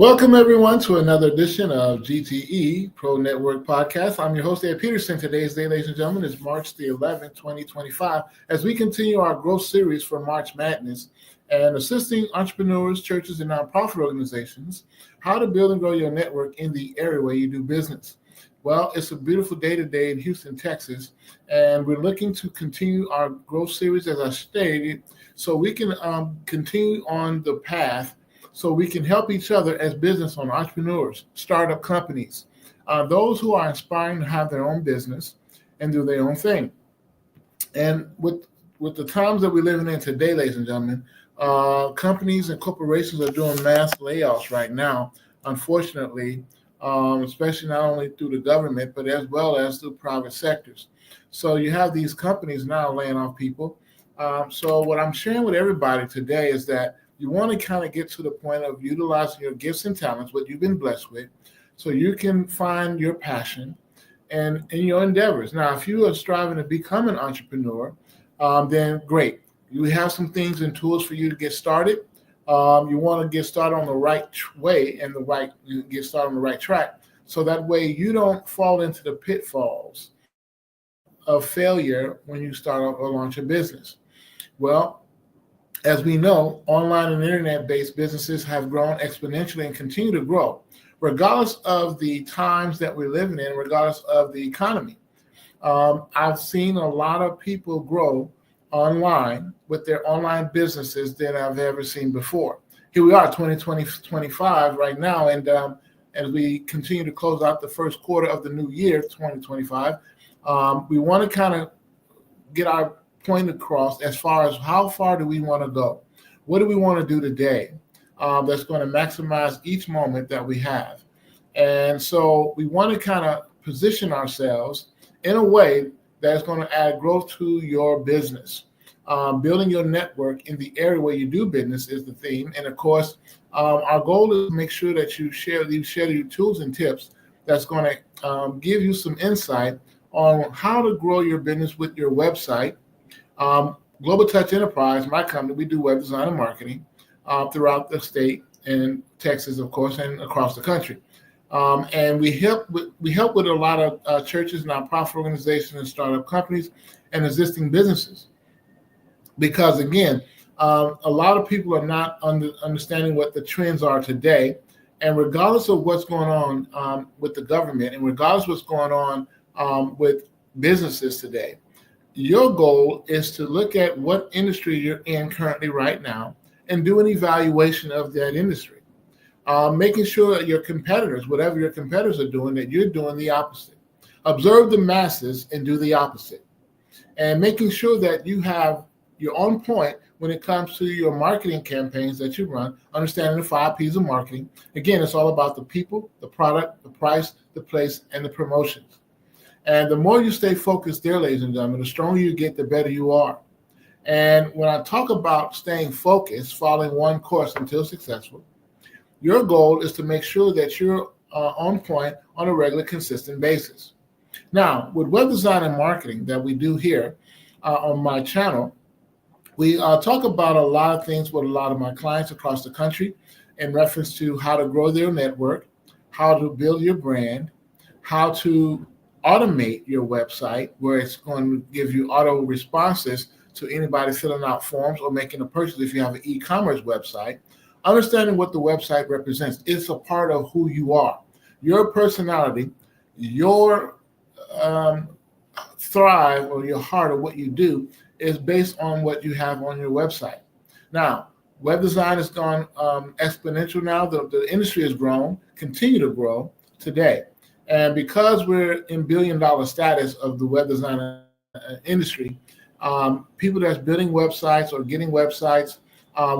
Welcome, everyone, to another edition of G.T.E Pro Network Podcast. I'm your host, Ed Peterson. Today's day, ladies and gentlemen, is March the 11th, 2025, as we continue our growth series for March Madness and assisting entrepreneurs, churches, and nonprofit organizations how to build and grow your network in the area where you do business. Well, it's a beautiful day today in Houston, Texas, and we're looking to continue our growth series, as I stated, so we can continue on the path so we can help each other as business owners, entrepreneurs, startup companies, those who are inspiring to have their own business and do their own thing. And with the times that we're living in today, ladies and gentlemen, companies and corporations are doing mass layoffs right now, unfortunately, especially not only through the government, but as well as through private sectors. So you have these companies now laying off people. So what I'm sharing with everybody today is that you want to kind of get to the point of utilizing your gifts and talents, what you've been blessed with, so you can find your passion and in your endeavors. Now, if you are striving to become an entrepreneur, then great. You have some things and tools for you to get started. You want to get started on the right way and get started on the right track, so that way you don't fall into the pitfalls of failure when you start or launch a business. Well, as we know, online and internet-based businesses have grown exponentially and continue to grow, regardless of the times that we're living in, regardless of the economy. I've seen a lot of people grow online with their online businesses than I've ever seen before. Here we are, 2025 right now, and as we continue to close out the first quarter of the new year, 2025, we want to kind of get our point across as far as how far do we want to go? What do we want to do today that's going to maximize each moment that we have? And so we want to kind of position ourselves in a way that's going to add growth to your business. Building your network in the area where you do business is the theme. And of course, our goal is to make sure that you share your tools and tips that's going to give you some insight on how to grow your business with your website. Global Touch Enterprise, my company, we do web design and marketing throughout the state and Texas, of course, and across the country. And we help with a lot of churches, nonprofit organizations, and startup companies and existing businesses. Because again, a lot of people are not understanding what the trends are today. And regardless of what's going on with the government, and regardless of what's going on with businesses today, your goal is to look at what industry you're in currently right now and do an evaluation of that industry. Making sure that your competitors, whatever your competitors are doing, that you're doing the opposite. Observe the masses and do the opposite. And making sure that you have your own point when it comes to your marketing campaigns that you run, understanding the 5 P's of marketing. Again, it's all about the people, the product, the price, the place, and the promotions. And the more you stay focused there, ladies and gentlemen, the stronger you get, the better you are. And when I talk about staying focused, following one course until successful, your goal is to make sure that you're on point on a regular, consistent basis. Now, with web design and marketing that we do here on my channel, we talk about a lot of things with a lot of my clients across the country in reference to how to grow their network, how to build your brand, how to automate your website where it's going to give you auto responses to anybody filling out forms or making a purchase if you have an e-commerce website. Understanding what the website represents. It's a part of who you are. Your personality, your thrive or your heart or what you do is based on what you have on your website. Now, web design has gone exponential now. The industry has grown, continue to grow today. And because we're in billion-dollar status of the web design industry, people that's building websites or getting websites,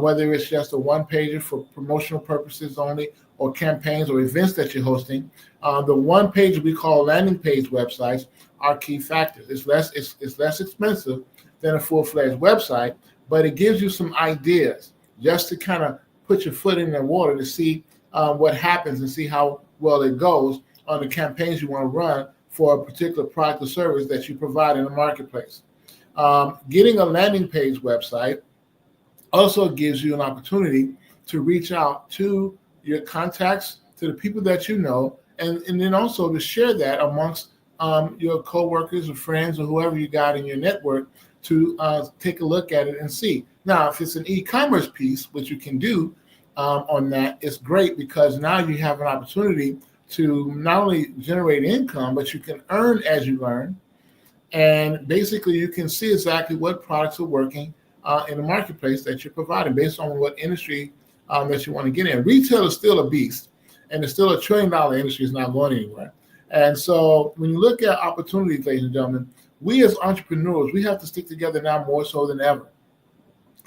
whether it's just a one-pager for promotional purposes only or campaigns or events that you're hosting, the one-page we call landing page websites are key factors. It's less expensive than a full-fledged website, but it gives you some ideas just to kind of put your foot in the water to see what happens and see how well it goes on the campaigns you want to run for a particular product or service that you provide in the marketplace. Getting a landing page website also gives you an opportunity to reach out to your contacts to the people that you know, and then also to share that amongst your coworkers or friends or whoever you got in your network to take a look at it and see. Now, if it's an e-commerce piece, which you can do on that, it's great because now you have an opportunity to not only generate income, but you can earn as you learn. And basically, you can see exactly what products are working in the marketplace that you're providing based on what industry that you want to get in. Retail is still a beast, and it's still $1 trillion industry. It's not going anywhere. And so when you look at opportunities, ladies and gentlemen, we as entrepreneurs, we have to stick together now more so than ever.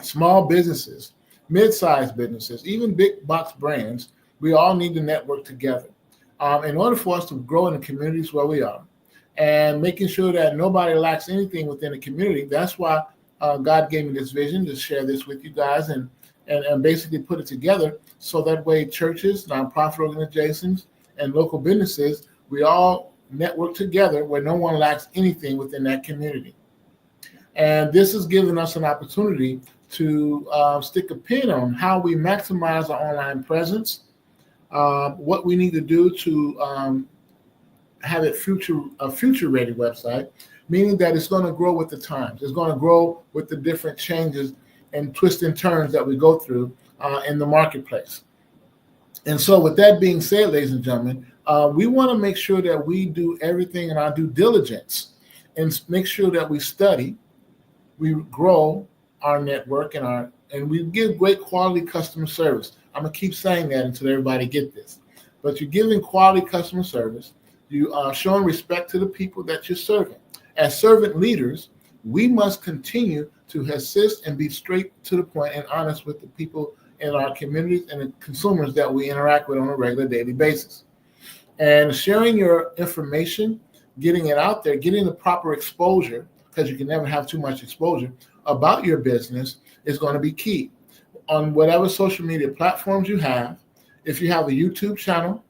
Small businesses, mid-sized businesses, even big box brands, we all need to network together in order for us to grow in the communities where we are and making sure that nobody lacks anything within the community. That's why God gave me this vision to share this with you guys and basically put it together so that way churches, nonprofit organizations, and local businesses, we all network together where no one lacks anything within that community. And this has given us an opportunity to stick a pin on how we maximize our online presence, what we need to do to have it a future-ready website, meaning that it's going to grow with the times. It's going to grow with the different changes and twists and turns that we go through in the marketplace. And so with that being said, ladies and gentlemen, we want to make sure that we do everything in our due diligence and make sure that we study, we grow our network and we give great quality customer service. I'm going to keep saying that until everybody get this. But you're giving quality customer service. You are showing respect to the people that you're serving. As servant leaders, we must continue to assist and be straight to the point and honest with the people in our communities and the consumers that we interact with on a regular daily basis. And sharing your information, getting it out there, getting the proper exposure, because you can never have too much exposure about your business, is going to be key. On whatever social media platforms you have, if you have a YouTube channel,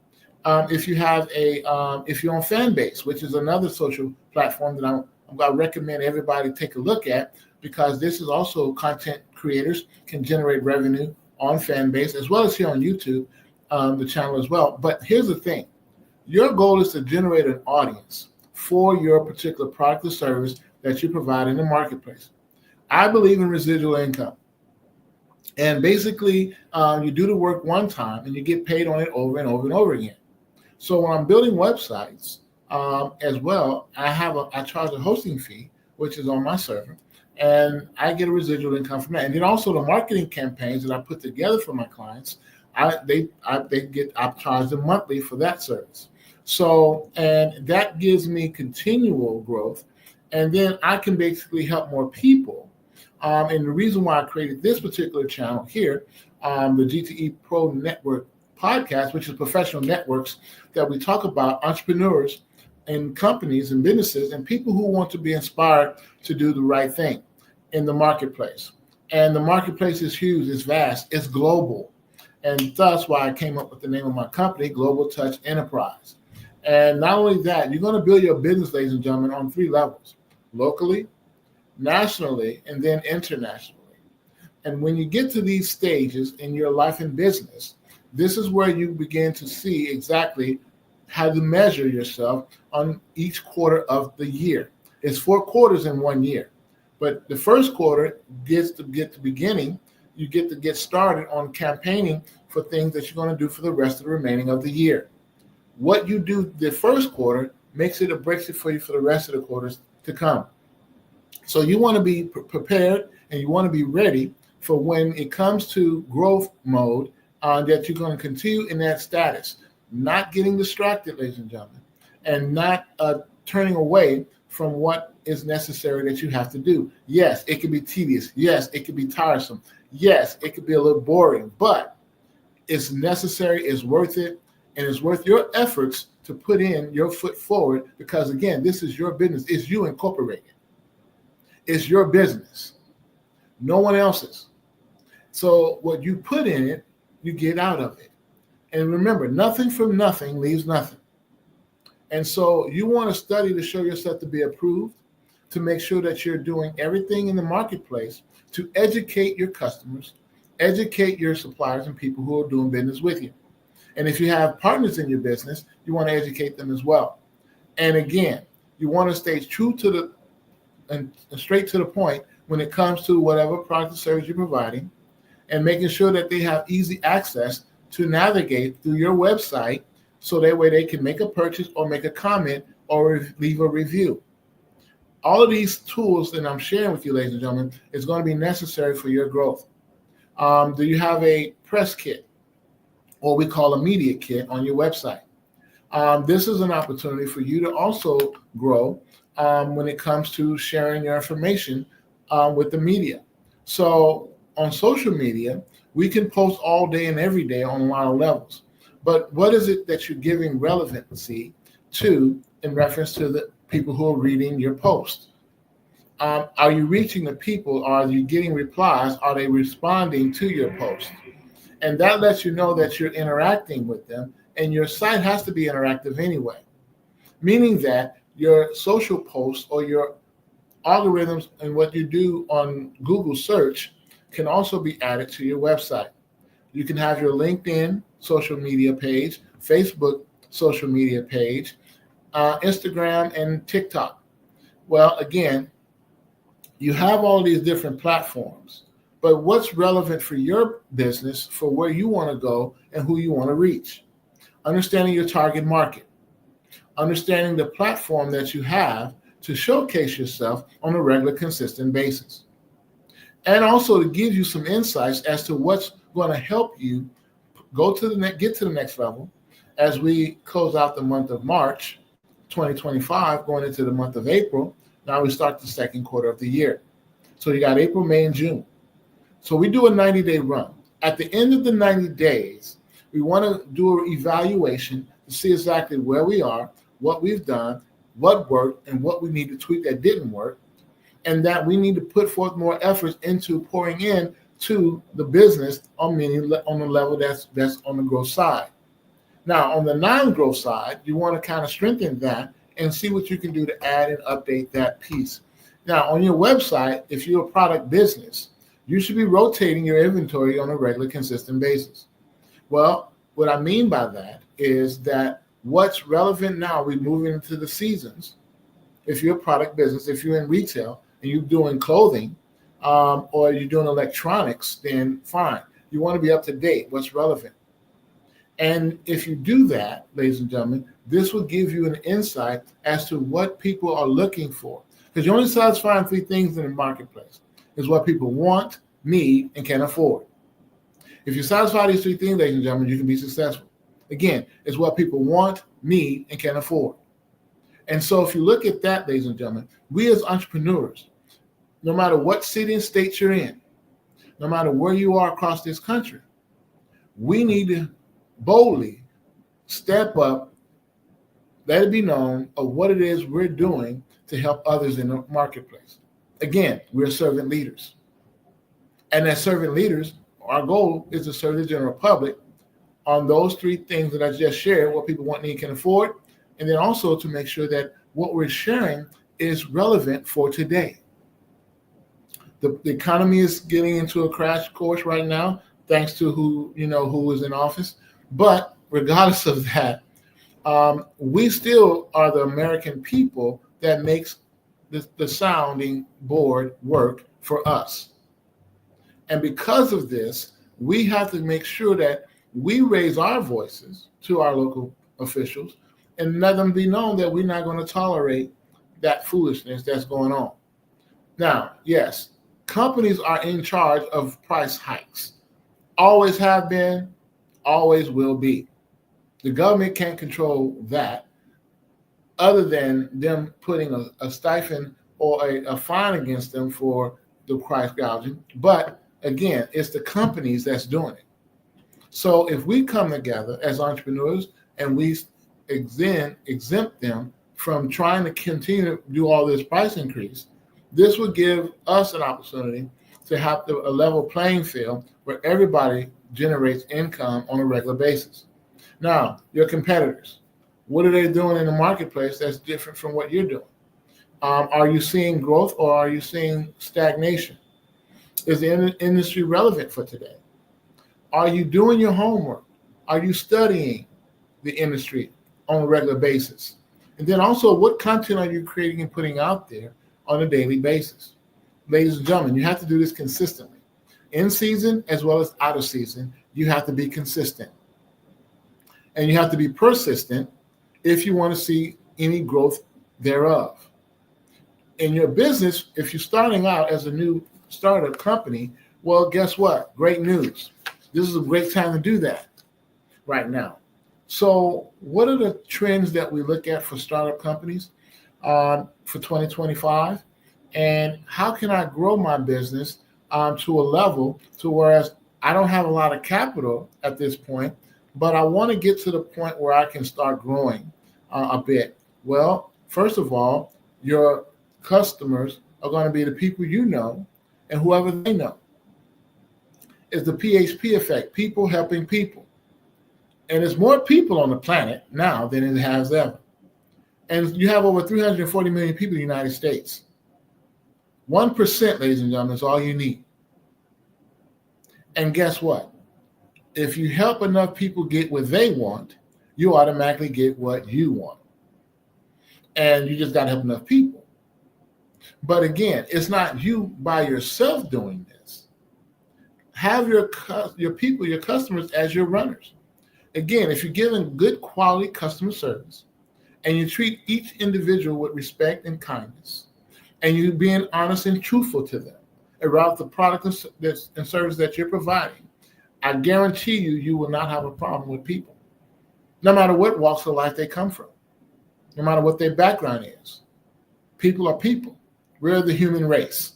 if you're on Fanbase, which is another social platform that I recommend everybody take a look at, because this is also content creators can generate revenue on Fanbase as well as here on YouTube, the channel as well. But here's the thing. Your goal is to generate an audience for your particular product or service that you provide in the marketplace. I believe in residual income. And basically, you do the work one time and you get paid on it over and over and over again. So when I'm building websites as well, I charge a hosting fee, which is on my server, and I get a residual income from that. And then also the marketing campaigns that I put together for my clients, I charge them monthly for that service. So, and that gives me continual growth. And then I can basically help more people. And the reason why I created this particular channel here, the G.T.E Pro Network podcast, which is professional networks that we talk about entrepreneurs and companies and businesses and people who want to be inspired to do the right thing in the marketplace. And the marketplace is huge, it's vast, it's global. And that's why I came up with the name of my company, Global Touch Enterprise. And not only that, you're going to build your business, ladies and gentlemen, on 3 levels: locally, nationally, and then internationally. And when you get to these stages in your life and business, this is where you begin to see exactly how to measure yourself on each quarter of the year. It's 4 quarters in 1 year. But the first quarter gets to get the beginning. You get to get started on campaigning for things that you're going to do for the rest of the remaining of the year. What you do the first quarter makes it or breaks it for you for the rest of the quarters to come. So you want to be prepared and you want to be ready for when it comes to growth mode, that you're going to continue in that status, not getting distracted, ladies and gentlemen, and not turning away from what is necessary that you have to do. Yes, it can be tedious. Yes, it can be tiresome. Yes, it could be a little boring, but it's necessary, it's worth it, and it's worth your efforts to put in your foot forward because, again, this is your business. It's you incorporated. It's your business, no one else's. So what you put in it, you get out of it. And remember, nothing from nothing leaves nothing. And so you want to study to show yourself to be approved, to make sure that you're doing everything in the marketplace to educate your customers, educate your suppliers and people who are doing business with you. And if you have partners in your business, you want to educate them as well. And again, you want to stay true to and straight to the point when it comes to whatever product or service you're providing, and making sure that they have easy access to navigate through your website, so that way they can make a purchase or make a comment or leave a review. All of these tools that I'm sharing with you, ladies and gentlemen, is going to be necessary for your growth. Do you have a press kit, or we call a media kit, on your website? This is an opportunity for you to also grow when it comes to sharing your information with the media. So on social media, we can post all day and every day on a lot of levels. But what is it that you're giving relevancy to in reference to the people who are reading your post? Are you reaching the people? Are you getting replies? Are they responding to your post? And that lets you know that you're interacting with them, and your site has to be interactive anyway, meaning that your social posts or your algorithms and what you do on Google search can also be added to your website. You can have your LinkedIn social media page, Facebook social media page, Instagram, and TikTok. Well, again, you have all these different platforms, but what's relevant for your business, for where you want to go and who you want to reach? Understanding your target market, understanding the platform that you have to showcase yourself on a regular, consistent basis, and also to give you some insights as to what's going to help you get to the next level as we close out the month of March 2025, going into the month of April. Now we start the second quarter of the year. So you got April, May, and June. So we do a 90-day run. At the end of the 90 days, we want to do an evaluation to see exactly where we are, what we've done, what worked, and what we need to tweak that didn't work, and that we need to put forth more efforts into pouring in to the business on the level that's on the growth side. Now, on the non-growth side, you want to kind of strengthen that and see what you can do to add and update that piece. Now, on your website, if you're a product business, you should be rotating your inventory on a regular, consistent basis. Well, what I mean by that is that what's relevant now, we're moving into the seasons. If you're a product business, if you're in retail and you're doing clothing or you're doing electronics, then fine. You want to be up to date, what's relevant. And if you do that, ladies and gentlemen, this will give you an insight as to what people are looking for. Because you're only satisfying three things in the marketplace. It's what people want, need, and can afford. If you satisfy these three things, ladies and gentlemen, you can be successful. Again, it's what people want, need, and can afford. And so if you look at that, ladies and gentlemen, we as entrepreneurs, no matter what city and state you're in, no matter where you are across this country, we need to boldly step up, let it be known of what it is we're doing to help others in the marketplace. Again, we're servant leaders. And as servant leaders, our goal is to serve the general public on those three things that I just shared, what people want, need, can afford, and then also to make sure that what we're sharing is relevant for today. The economy is getting into a crash course right now, thanks to who is in office. But regardless of that, we still are the American people that makes the sounding board work for us. And because of this, we have to make sure that we raise our voices to our local officials and let them be known that we're not going to tolerate that foolishness that's going on. Now, yes, companies are in charge of price hikes. Always have been, always will be. The government can't control that other than them putting a stipend or a fine against them for the price gouging. But again, it's the companies that's doing it. So if we come together as entrepreneurs and we exempt them from trying to continue to do all this price increase, this would give us an opportunity to have a level playing field where everybody generates income on a regular basis. Now, your competitors, what are they doing in the marketplace that's different from what you're doing? Are you seeing growth or are you seeing stagnation? Is the industry relevant for today? Are you doing your homework? Are you studying the industry on a regular basis? And then also, what content are you creating and putting out there on a daily basis? Ladies and gentlemen, you have to do this consistently. In season as well as out of season, you have to be consistent. And you have to be persistent if you want to see any growth thereof. In your business, if you're starting out as a new startup company, well, guess what? Great news. This is a great time to do that right now. So what are the trends that we look at for startup companies for 2025? And how can I grow my business to a level to whereas I don't have a lot of capital at this point, but I want to get to the point where I can start growing a bit? Well, first of all, your customers are going to be the people you know and whoever they know. It's the PHP effect, people helping people. And there's more people on the planet now than it has ever. And you have over 340 million people in the United States. 1%, ladies and gentlemen, is all you need. And guess what? If you help enough people get what they want, you automatically get what you want. And you just got to help enough people. But again, it's not you by yourself doing this. Have your people, your customers as your runners. Again, if you're giving good quality customer service and you treat each individual with respect and kindness, and you're being honest and truthful to them about the product and service that you're providing, I guarantee you will not have a problem with people, no matter what walks of life they come from, no matter what their background is. People are people. We're the human race.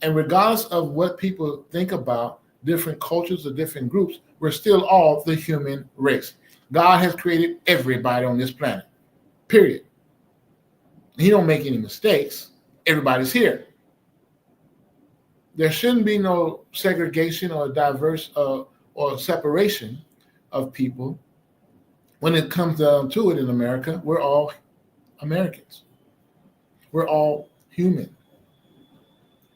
And regardless of what people think about different cultures or different groups, we're still all the human race. God has created everybody on this planet, period. He don't make any mistakes. Everybody's here. There shouldn't be no segregation or diverse or separation of people. When it comes down to it in America, we're all Americans. We're all human.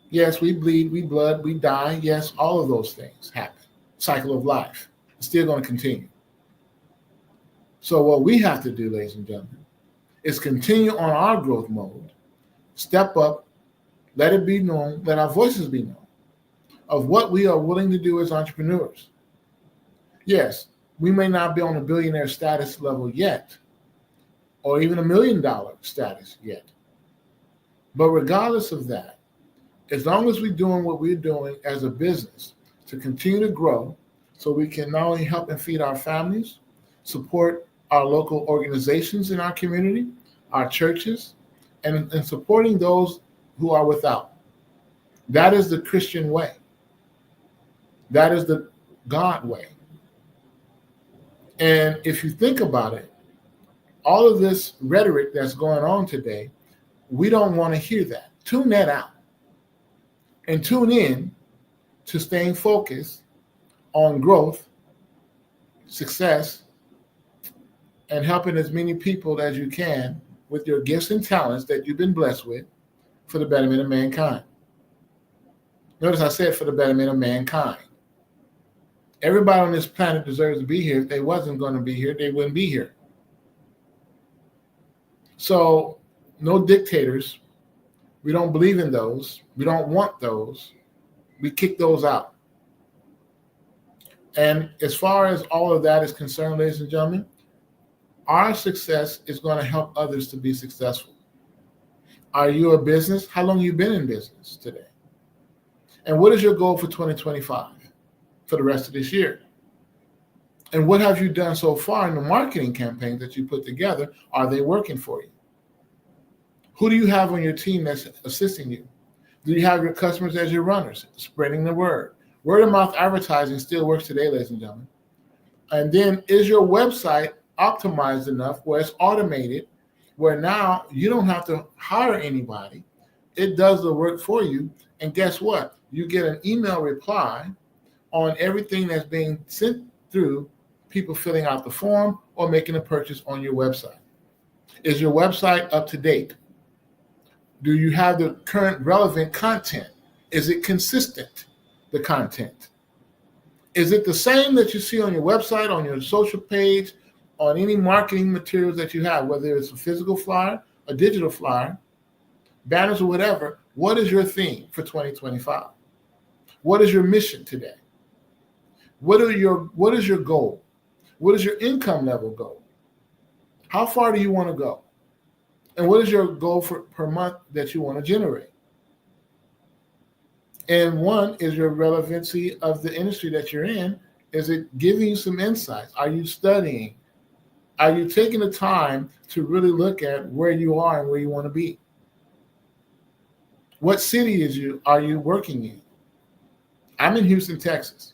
Yes, we bleed, we blood, we die. Yes, all of those things happen. Cycle of life. It's still going to continue. So what we have to do, ladies and gentlemen, is continue on our growth mode, step up, let it be known, let our voices be known of what we are willing to do as entrepreneurs. Yes, we may not be on a billionaire status level yet, or even $1 million status yet. But regardless of that, as long as we're doing what we're doing as a business to continue to grow so we can not only help and feed our families, support our local organizations in our community, our churches, and supporting those who are without. That is the Christian way. That is the God way. And if you think about it, all of this rhetoric that's going on today, we don't want to hear that. Tune that out and tune in to staying focused on growth, success, and helping as many people as you can with your gifts and talents that you've been blessed with for the betterment of mankind. Notice I said for the betterment of mankind. Everybody on this planet deserves to be here. If they wasn't going to be here, they wouldn't be here. So no dictators. We don't believe in those. We don't want those. We kick those out. And as far as all of that is concerned, ladies and gentlemen, our success is going to help others to be successful. Are you a business? How long have you been in business today? And what is your goal for 2025 for the rest of this year? And what have you done so far in the marketing campaigns that you put together? Are they working for you? Who do you have on your team that's assisting you? Do you have your customers as your runners, spreading the word? Word of mouth advertising still works today, ladies and gentlemen. And then is your website optimized enough where it's automated, where now you don't have to hire anybody. It does the work for you. And guess what? You get an email reply on everything that's being sent through people filling out the form or making a purchase on your website. Is your website up to date? Do you have the current relevant content? Is it consistent, the content? Is it the same that you see on your website, on your social page, on any marketing materials that you have, whether it's a physical flyer, a digital flyer, banners or whatever? What is your theme for 2025? What is your mission today? What is your goal? What is your income level goal? How far do you want to go? And what is your goal per month that you want to generate? And one is your relevancy of the industry that you're in. Is it giving you some insights? Are you studying? Are you taking the time to really look at where you are and where you want to be? What city are you working in? I'm in Houston, Texas.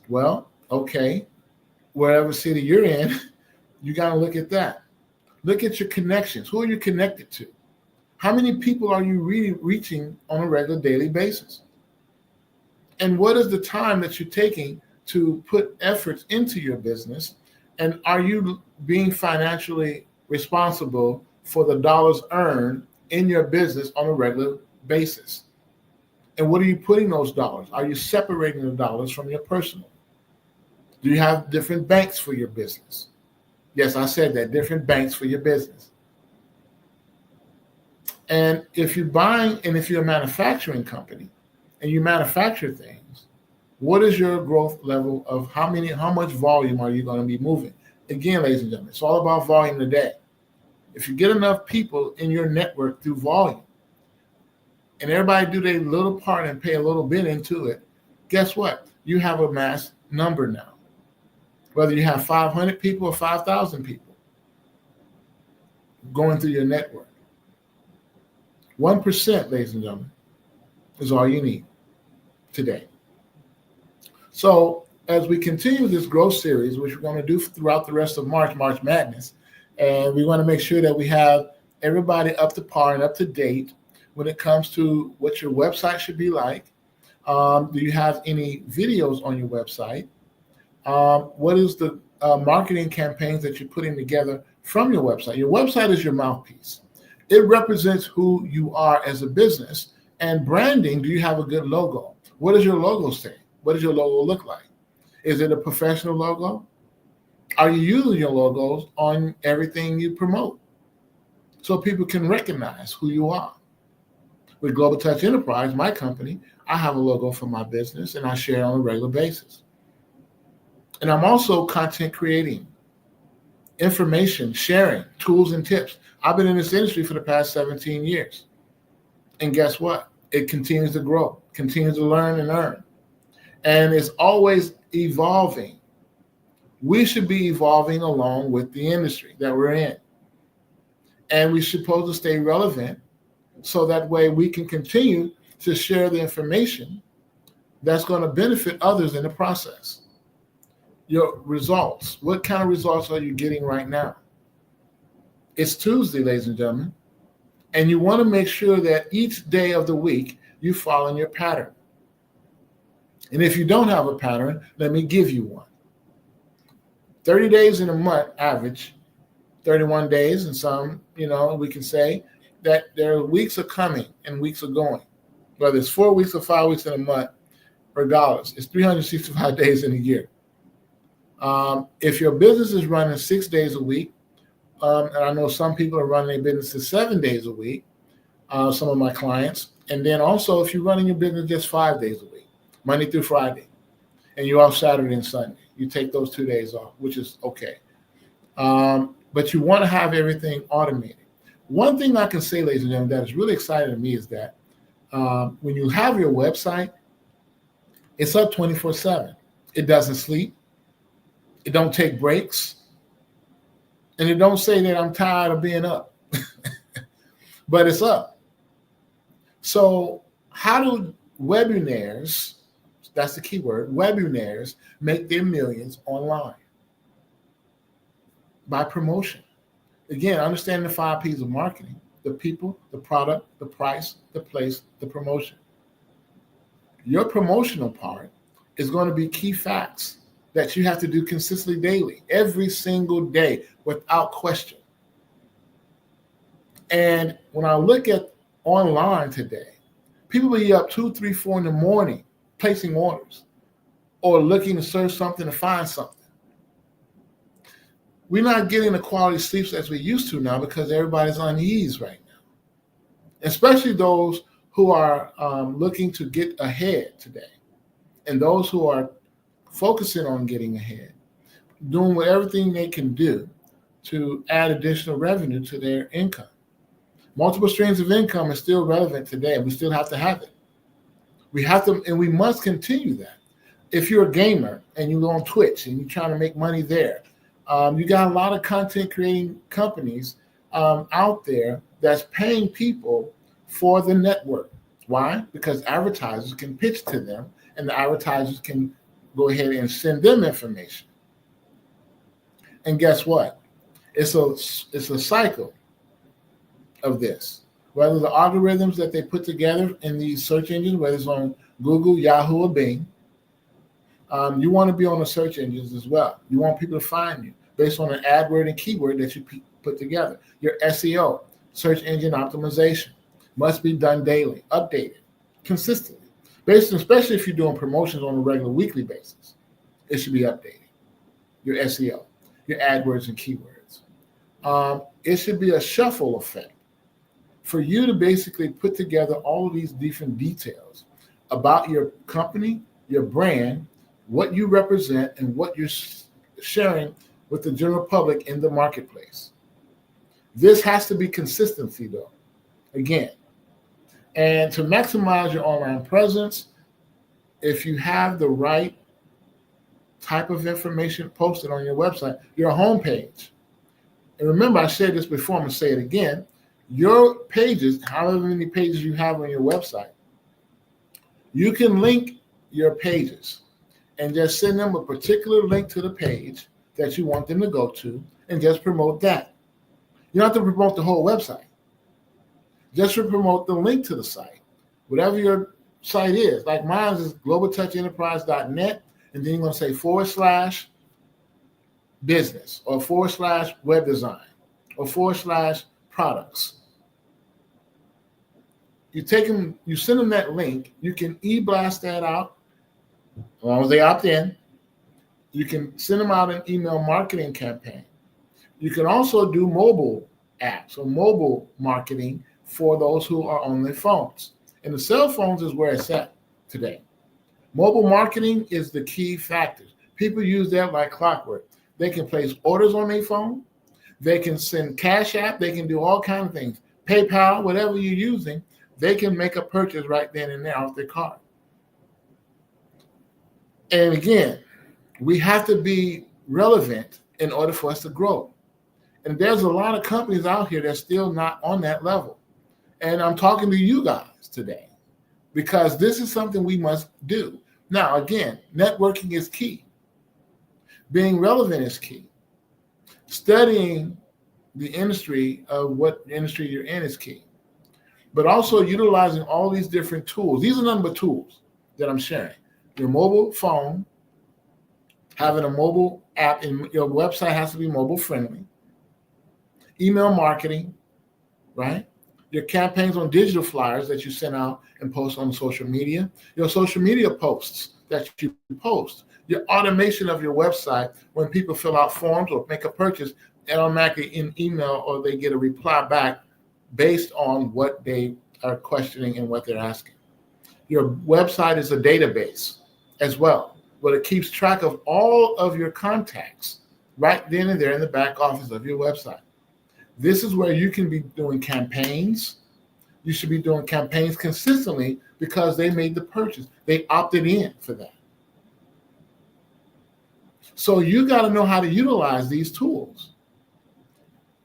Well, okay, wherever city you're in, you got to look at that. Look at your connections. Who are you connected to? How many people are you really reaching on a regular daily basis? And what is the time that you're taking to put efforts into your business? And are you being financially responsible for the dollars earned in your business on a regular basis? And what are you putting those dollars? Are you separating the dollars from your personal? Do you have different banks for your business? Yes, I said that, different banks for your business. And if you're a manufacturing company and you manufacture things, what is your growth level of how much volume are you going to be moving? Again, ladies and gentlemen, it's all about volume today. If you get enough people in your network through volume, and everybody do their little part and pay a little bit into it, guess what? You have a mass number now. Whether you have 500 people or 5,000 people going through your network. 1%, ladies and gentlemen, is all you need today. So as we continue this growth series, which we're going to do throughout the rest of March Madness, and we want to make sure that we have everybody up to par and up to date when it comes to what your website should be like. Do you have any videos on your website? What is the marketing campaigns that you're putting together from your website? Your website is your mouthpiece. It represents who you are as a business. And branding, do you have a good logo? What does your logo say? What does your logo look like? Is it a professional logo? Are you using your logos on everything you promote so people can recognize who you are? With Global Touch Enterprise, my company, I have a logo for my business and I share it on a regular basis. And I'm also content creating, information sharing, tools and tips. I've been in this industry for the past 17 years. And guess what? It continues to grow, continues to learn and earn. And it's always evolving. We should be evolving along with the industry that we're in. And we're supposed to stay relevant so that way we can continue to share the information that's going to benefit others in the process. Your results. What kind of results are you getting right now? It's Tuesday, ladies and gentlemen, and you want to make sure that each day of the week you follow in your pattern. And if you don't have a pattern, let me give you one. 30 days in a month, average, 31 days, and some, we can say that there are weeks are coming and weeks are going. Whether it's 4 weeks or 5 weeks in a month, regardless, it's 365 days in a year. If your business is running 6 days a week, and I know some people are running their businesses 7 days a week, some of my clients, and then also if you're running your business just 5 days a week, Monday through Friday, and you're off Saturday and Sunday, you take those 2 days off, which is okay. But you want to have everything automated. One thing I can say, ladies and gentlemen, that is really exciting to me is that when you have your website, it's up 24/7. It doesn't sleep. It don't take breaks. And it don't say that I'm tired of being up. But it's up. So how do webinaires, that's the key word, webinaires make their millions online? By promotion. Again, understanding the 5 P's of marketing: the people, the product, the price, the place, the promotion. Your promotional part is going to be key facts that you have to do consistently daily, every single day, without question. And when I look at online today, people will be up 2, 3, 4 in the morning placing orders. or looking to search something to find something. We're not getting the quality sleeps as we used to now because everybody's on ease right now, especially those who are looking to get ahead today, and those who are focusing on getting ahead, doing everything they can do to add additional revenue to their income. Multiple streams of income is still relevant today, and we still have to have it. We have to, and we must continue that. If you're a gamer and you go on Twitch and you're trying to make money there, you got a lot of content creating companies out there that's paying people for the network. Why? Because advertisers can pitch to them, and the advertisers can go ahead and send them information. And guess what? It's a cycle of this. Whether the algorithms that they put together in these search engines, whether it's on Google, Yahoo, or Bing, you want to be on the search engines as well. You want people to find you based on an ad word and keyword that you put together. Your SEO, search engine optimization, must be done daily, updated, consistently. Especially if you're doing promotions on a regular weekly basis, it should be updated. Your SEO, your AdWords and keywords. It should be a shuffle effect for you to basically put together all of these different details about your company, your brand, what you represent, and what you're sharing with the general public in the marketplace. This has to be consistency, though, again. And to maximize your online presence, if you have the right type of information posted on your website, your homepage. And remember, I said this before, I'm going to say it again. Your pages, however many pages you have on your website, you can link your pages and just send them a particular link to the page that you want them to go to and just promote that. You don't have to promote the whole website. Just to promote the link to the site, whatever your site is. Like mine is globaltouchenterprise.net, and then you're going to say /business or /web design or /products. You take them, you send them that link. You can e-blast that out as long as they opt in. You can send them out an email marketing campaign. You can also do mobile apps or mobile marketing for those who are on their phones. And the cell phones is where it's at today. Mobile marketing is the key factor. People use that like clockwork. They can place orders on their phone. They can send Cash App. They can do all kinds of things. PayPal, whatever you're using, they can make a purchase right then and there off their card. And again, we have to be relevant in order for us to grow. And there's a lot of companies out here that's still not on that level. And I'm talking to you guys today because this is something we must do. Now, again, networking is key. Being relevant is key. Studying the industry of what industry you're in is key. But also utilizing all these different tools. These are nothing but tools that I'm sharing. Your mobile phone, having a mobile app, and your website has to be mobile friendly. Email marketing, right? Your campaigns on digital flyers that you send out and post on social media, your social media posts that you post, your automation of your website when people fill out forms or make a purchase, and automatically in email or they get a reply back based on what they are questioning and what they're asking. Your website is a database as well, but it keeps track of all of your contacts right then and there in the back office of your website. This is where you can be doing campaigns. You should be doing campaigns consistently because they made the purchase. They opted in for that. So you got to know how to utilize these tools.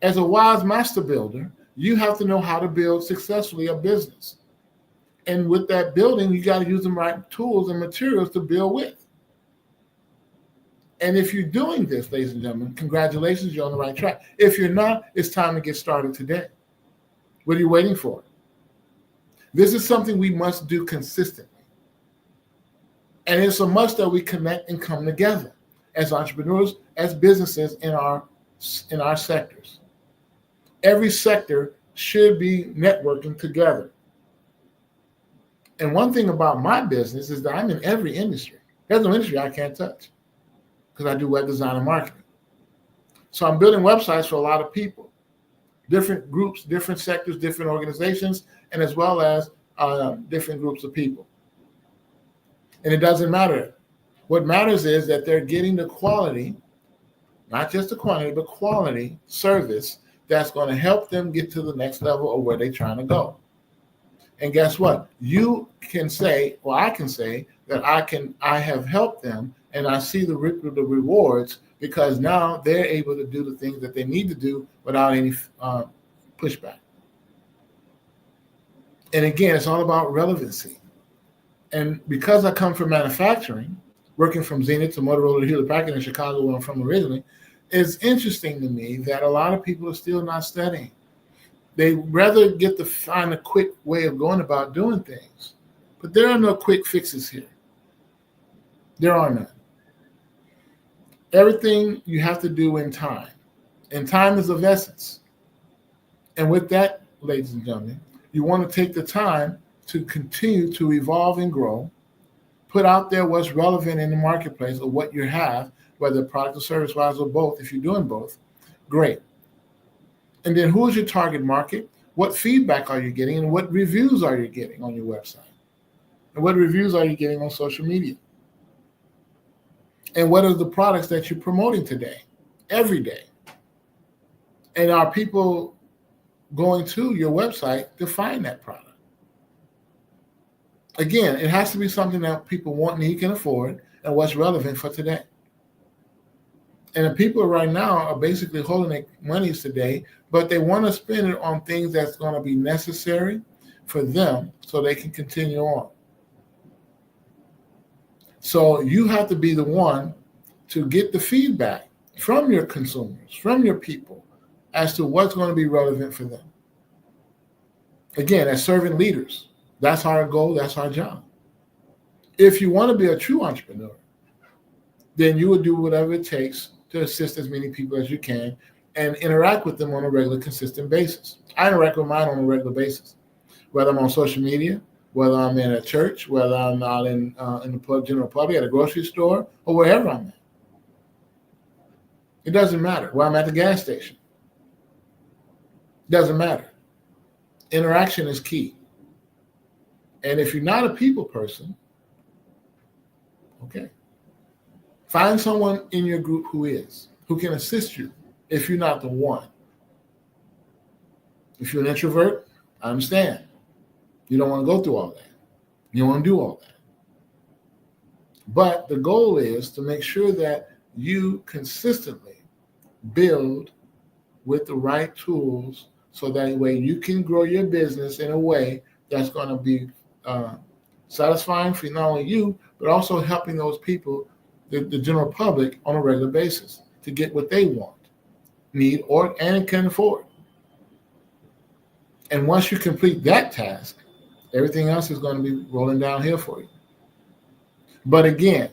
As a wise master builder, you have to know how to build successfully a business. And with that building, you got to use the right tools and materials to build with. And if you're doing this, ladies and gentlemen, congratulations, you're on the right track. If you're not, it's time to get started today. What are you waiting for? This is something we must do consistently. And it's a must that we connect and come together as entrepreneurs, as businesses in our sectors. Every sector should be networking together. And one thing about my business is that I'm in every industry. There's no industry I can't touch because I do web design and marketing. So I'm building websites for a lot of people, different groups, different sectors, different organizations, and as well as different groups of people. And it doesn't matter. What matters is that they're getting the quality, not just the quantity, but quality service that's going to help them get to the next level of where they're trying to go. And guess what? You can say, or I can say that I have helped them, and I see the rewards because now they're able to do the things that they need to do without any pushback. And again, it's all about relevancy. And because I come from manufacturing, working from Zenith to Motorola to Hewlett Packard in Chicago, where I'm from originally, it's interesting to me that a lot of people are still not studying. They rather get to find a quick way of going about doing things. But there are no quick fixes here. There are none. Everything you have to do in time. And time is of essence. And with that, ladies and gentlemen, you want to take the time to continue to evolve and grow, put out there what's relevant in the marketplace or what you have, whether product or service wise or both. If you're doing both, great. And then who is your target market? What feedback are you getting? And what reviews are you getting on your website? And what reviews are you getting on social media? And what are the products that you're promoting today, every day? And are people going to your website to find that product? Again, it has to be something that people want, need, can afford, and what's relevant for today. And the people right now are basically holding their monies today, but they want to spend it on things that's going to be necessary for them so they can continue on. So you have to be the one to get the feedback from your consumers, from your people, as to what's going to be relevant for them. Again, as servant leaders, that's our goal, that's our job. If you want to be a true entrepreneur, then you will do whatever it takes to assist as many people as you can and interact with them on a regular, consistent basis. I interact with mine on a regular basis, whether I'm on social media, whether I'm in a church, whether I'm out in the general public, at a grocery store, or wherever I'm at. It doesn't matter. Where I'm at the gas station. It doesn't matter. Interaction is key. And if you're not a people person, okay, find someone in your group who is, who can assist you if you're not the one. If you're an introvert, I understand. You don't want to go through all that. You don't want to do all that. But the goal is to make sure that you consistently build with the right tools so that way you can grow your business in a way that's going to be satisfying for not only you, but also helping those people, the general public, on a regular basis to get what they want, need, and can afford. And once you complete that task, everything else is going to be rolling downhill for you. But again,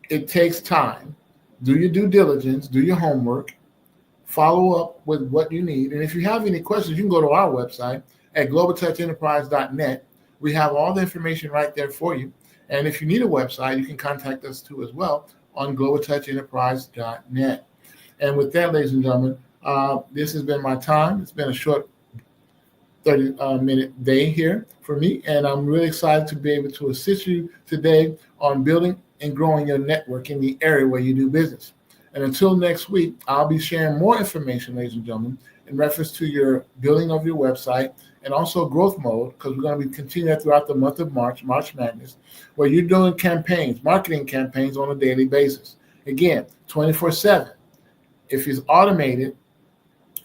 it takes time. Do your due diligence, do your homework, follow up with what you need. And if you have any questions, you can go to our website at globaltouchenterprise.net. We have all the information right there for you. And if you need a website, you can contact us too as well on globaltouchenterprise.net. And with that, ladies and gentlemen, this has been my time. It's been a short 30-minute day here for me, and I'm really excited to be able to assist you today on building and growing your network in the area where you do business. And until next week, I'll be sharing more information, ladies and gentlemen, in reference to your building of your website and also growth mode, because we're going to be continuing that throughout the month of March Madness, where you're doing campaigns, marketing campaigns on a daily basis. Again, 24/7. If it's automated,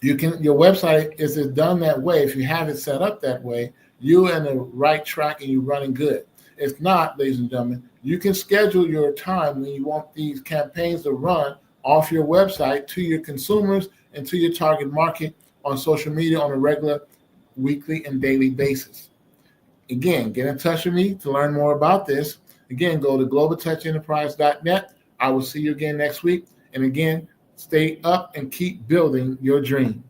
your website is done that way. If you have it set up that way, you're in the right track and you're running good. If not, ladies and gentlemen, you can schedule your time when you want these campaigns to run off your website to your consumers and to your target market on social media on a regular, weekly, and daily basis. Again, get in touch with me to learn more about this. Again, go to globaltouchenterprise.net. I will see you again next week. And again, stay up and keep building your dream.